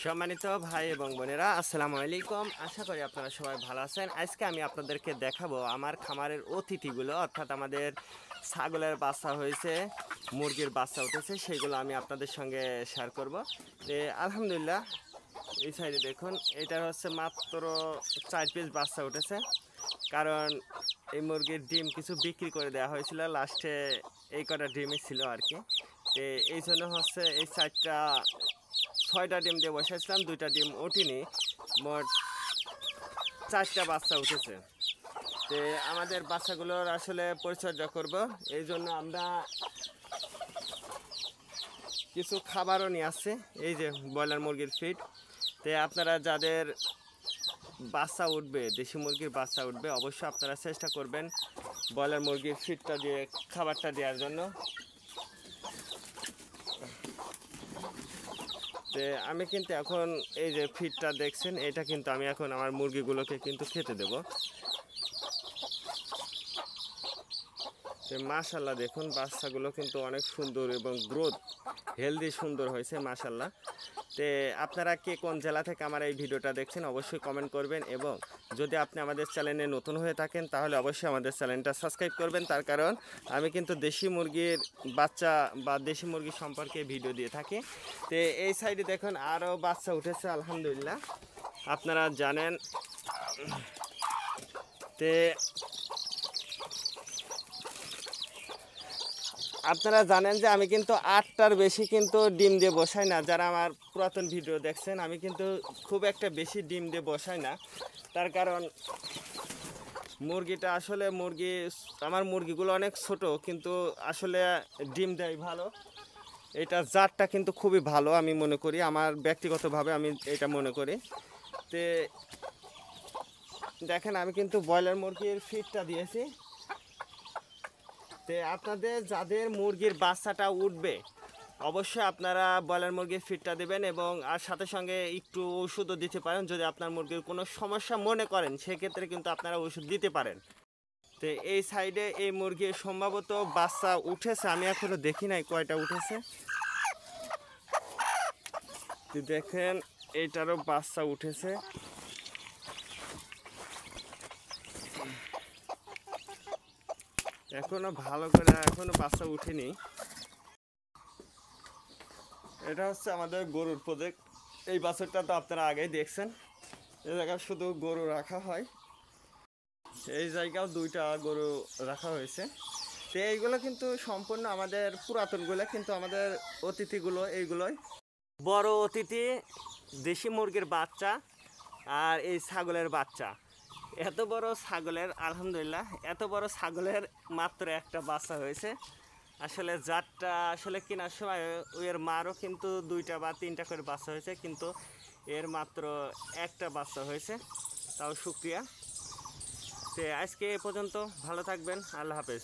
সম্মানিত ভাই এবং বোনেরা, আসসালামু আলাইকুম। আশা করি আপনারা সবাই ভালো আছেন। আজকে আমি আপনাদেরকে দেখাবো আমার খামারের অতিথিগুলো, অর্থাৎ আমাদের ছাগলের বাচ্চা হয়েছে, মুরগির বাচ্চা উঠেছে, সেগুলো আমি আপনাদের সঙ্গে শেয়ার করব। তো আলহামদুলিল্লাহ, এই সাইডে দেখুন, এটা হচ্ছে মাত্র 4 পিস বাচ্চা উঠেছে। কারণ এই মুরগির ডিম কিছু বিক্রি করে দেওয়া হয়েছিল, লাস্টে এই কটা ডিমই ছিল আর কি। তো এই জন্য হচ্ছে এই 6টা ডিম দিয়ে বসেছিলাম, 2টা ডিম ওঠেনি, মোট 4টা বাচ্চা উঠেছে। তো আমাদের বাচ্চাগুলোর আসলে পরিচর্যা করব, এই জন্য আমরা কিছু খাবারও নিয়ে আসছি। এই যে ব্রয়লার মুরগির ফিড। তো আপনারা যাদের বাচ্চা উঠবে, দেশি মুরগির বাচ্চা উঠবে, অবশ্যই আপনারা চেষ্টা করবেন ব্রয়লার মুরগির ফিডটা দিয়ে খাবারটা দেওয়ার জন্য। তো আমি কিন্তু এখন এই যে ফিডটা দেখছেন, এটা কিন্তু আমি এখন আমার মুরগিগুলোকে কিন্তু খেতে দেব। তো মাশাল্লাহ দেখুন, বাচ্চাগুলো কিন্তু অনেক সুন্দর এবং গ্রোথ হেলদি সুন্দর হয়েছে মাশাল্লাহ। তো আপনারা কে কোন জেলা থেকে আমার এই ভিডিওটা দেখছেন অবশ্যই কমেন্ট করবেন, এবং যদি আপনি আমাদের চ্যানেলে নতুন হয়ে থাকেন তাহলে অবশ্যই আমাদের চ্যানেলটা সাবস্ক্রাইব করবেন। তার কারণ আমি কিন্তু দেশি মুরগির বাচ্চা বা দেশি মুরগি সম্পর্কে ভিডিও দিয়ে থাকি। তো এই সাইডে দেখুন আরও বাচ্চা উঠেছে আলহামদুলিল্লাহ, আপনারা জানেন। তে আপনারা জানেন যে আমি কিন্তু 8টার বেশি কিন্তু ডিম দিয়ে বসাই না। যারা আমার পুরাতন ভিডিও দেখছেন, আমি কিন্তু খুব একটা বেশি ডিম দিয়ে বসাই না। তার কারণ মুরগিটা আসলে আমার মুরগিগুলো অনেক ছোট, কিন্তু আসলে ডিম দেয় ভালো। এটা জাতটা কিন্তু খুবই ভালো আমি মনে করি, আমার ব্যক্তিগতভাবে আমি এটা মনে করি। তে দেখেন আমি কিন্তু ব্রয়লার মুরগির ফিডটা দিয়েছি। তো আপনাদের যাদের মুরগির বাচ্চাটা উঠবে অবশ্যই আপনারা ব্রয়লার মুরগির ফিডটা দেবেন, এবং আর সাথে সঙ্গে একটু ওষুধও দিতে পারেন। যদি আপনার মুরগির কোনো সমস্যা মনে করেন সেক্ষেত্রে কিন্তু আপনারা ওষুধ দিতে পারেন। তো এই সাইডে এই মুরগির সম্ভবত বাচ্চা উঠেছে, আমি এখনো দেখি নাই কয়টা উঠেছে। তো দেখেন এইটারও বাচ্চা উঠেছে। এখনো ভালো করে বাচ্চা উঠেনি। এটা হচ্ছে আমাদের গরুর প্রজেক্ট। এই বাছুরটা তো আপনারা আগেই দেখছেন। এই জায়গায় শুধু গরু রাখা হয়, এই জায়গাও 2টা গরু রাখা হয়েছে। তো এইগুলো কিন্তু সম্পূর্ণ আমাদের পুরাতনগুলো, কিন্তু আমাদের অতিথিগুলো এইগুলোই বড় অতিথি, দেশি মুরগির বাচ্চা আর এই ছাগলের বাচ্চা। এত বড় ছাগলের আলহামদুলিল্লাহ, এত বড় ছাগলের মাত্র একটা বাচ্চা হয়েছে। আসলে জাতটা আসলে কেনার সময় এর মারও কিন্তু 2টা বা 3টা করে বাচ্চা হয়েছে, কিন্তু এর মাত্র একটা বাচ্চা হয়েছে, তাও শুকরিয়া। তো আজকে এ পর্যন্ত, ভালো থাকবেন, আল্লাহ হাফেজ।